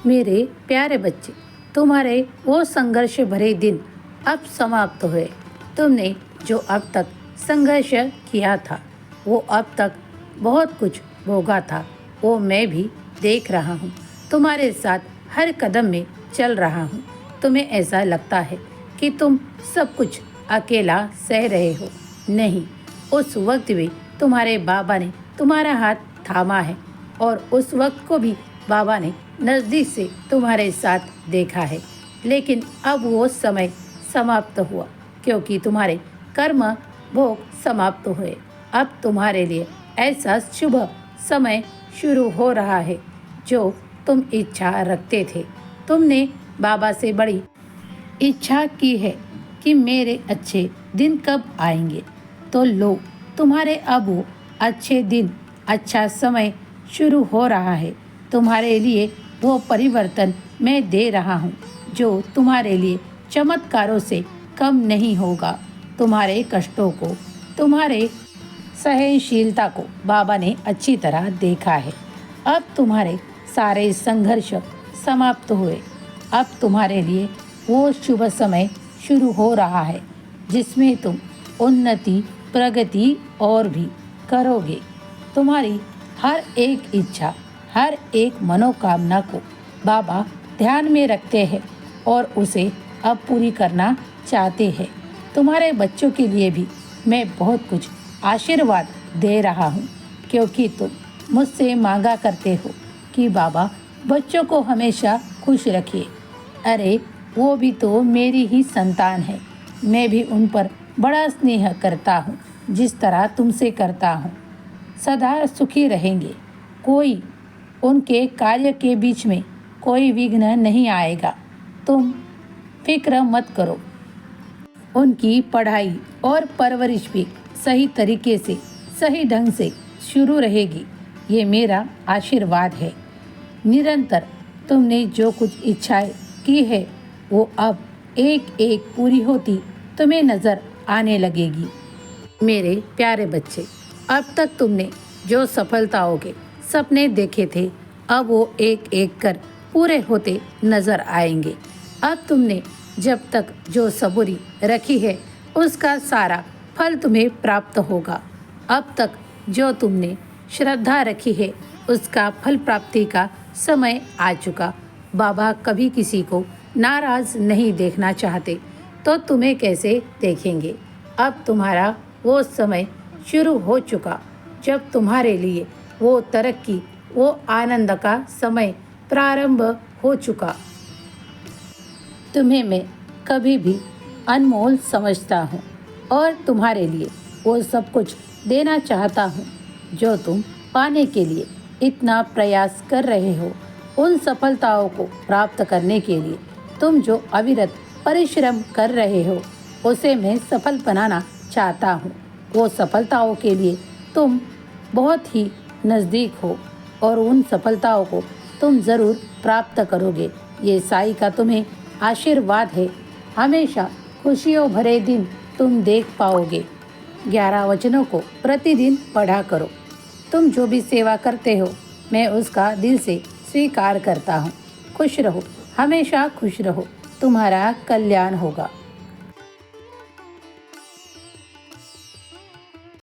मेरे प्यारे बच्चे, तुम्हारे वो संघर्ष भरे दिन अब समाप्त हुए। तुमने जो अब तक संघर्ष किया था, वो अब तक बहुत कुछ भोगा था, वो मैं भी देख रहा हूँ। तुम्हारे साथ हर कदम में चल रहा हूँ। तुम्हें ऐसा लगता है कि तुम सब कुछ अकेला सह रहे हो। नहीं, उस वक्त भी तुम्हारे बाबा ने तुम्हारा हाथ थामा है और उस वक्त को भी बाबा ने नज़दीक से तुम्हारे साथ देखा है। लेकिन अब वो समय समाप्त हुआ क्योंकि तुम्हारे कर्म भोग समाप्त हुए। अब तुम्हारे लिए ऐसा शुभ समय शुरू हो रहा है जो तुम इच्छा रखते थे। तुमने बाबा से बड़ी इच्छा की है कि मेरे अच्छे दिन कब आएंगे, तो लो, तुम्हारे अब वो अच्छे दिन, अच्छा समय शुरू हो रहा है। तुम्हारे लिए वो परिवर्तन मैं दे रहा हूँ जो तुम्हारे लिए चमत्कारों से कम नहीं होगा। तुम्हारे कष्टों को, तुम्हारे सहनशीलता को बाबा ने अच्छी तरह देखा है। अब तुम्हारे सारे संघर्ष समाप्त हुए। अब तुम्हारे लिए वो शुभ समय शुरू हो रहा है जिसमें तुम उन्नति, प्रगति और भी करोगे। तुम्हारी हर एक इच्छा, हर एक मनोकामना को बाबा ध्यान में रखते हैं और उसे अब पूरी करना चाहते हैं। तुम्हारे बच्चों के लिए भी मैं बहुत कुछ आशीर्वाद दे रहा हूँ क्योंकि तुम मुझसे मांगा करते हो कि बाबा बच्चों को हमेशा खुश रखिए। अरे, वो भी तो मेरी ही संतान है। मैं भी उन पर बड़ा स्नेह करता हूँ जिस तरह तुमसे करता हूँ। सदा सुखी रहेंगे। कोई उनके कार्य के बीच में कोई विघ्न नहीं आएगा। तुम फिक्र मत करो। उनकी पढ़ाई और परवरिश भी सही तरीके से, सही ढंग से शुरू रहेगी। ये मेरा आशीर्वाद है। निरंतर तुमने जो कुछ इच्छाएं की है वो अब एक एक पूरी होती तुम्हें नज़र आने लगेगी। मेरे प्यारे बच्चे, अब तक तुमने जो सफलताओं के सपने देखे थे, अब वो एक एक कर पूरे होते नज़र आएंगे। अब तुमने जब तक जो सबूरी रखी है उसका सारा फल तुम्हें प्राप्त होगा। अब तक जो तुमने श्रद्धा रखी है उसका फल प्राप्ति का समय आ चुका। बाबा कभी किसी को नाराज़ नहीं देखना चाहते, तो तुम्हें कैसे देखेंगे। अब तुम्हारा वो समय शुरू हो चुका जब तुम्हारे लिए वो तरक्की, वो आनंद का समय प्रारंभ हो चुका। तुम्हें मैं कभी भी अनमोल समझता हूँ और तुम्हारे लिए वो सब कुछ देना चाहता हूँ जो तुम पाने के लिए इतना प्रयास कर रहे हो। उन सफलताओं को प्राप्त करने के लिए तुम जो अविरत परिश्रम कर रहे हो उसे मैं सफल बनाना चाहता हूँ। वो सफलताओं के लिए तुम बहुत ही नज़दीक हो और उन सफलताओं को तुम ज़रूर प्राप्त करोगे। ये साईं का तुम्हें आशीर्वाद है। हमेशा खुशियों भरे दिन तुम देख पाओगे। 11 वचनों को प्रतिदिन पढ़ा करो। तुम जो भी सेवा करते हो मैं उसका दिल से स्वीकार करता हूँ। खुश रहो, हमेशा खुश रहो। तुम्हारा कल्याण होगा।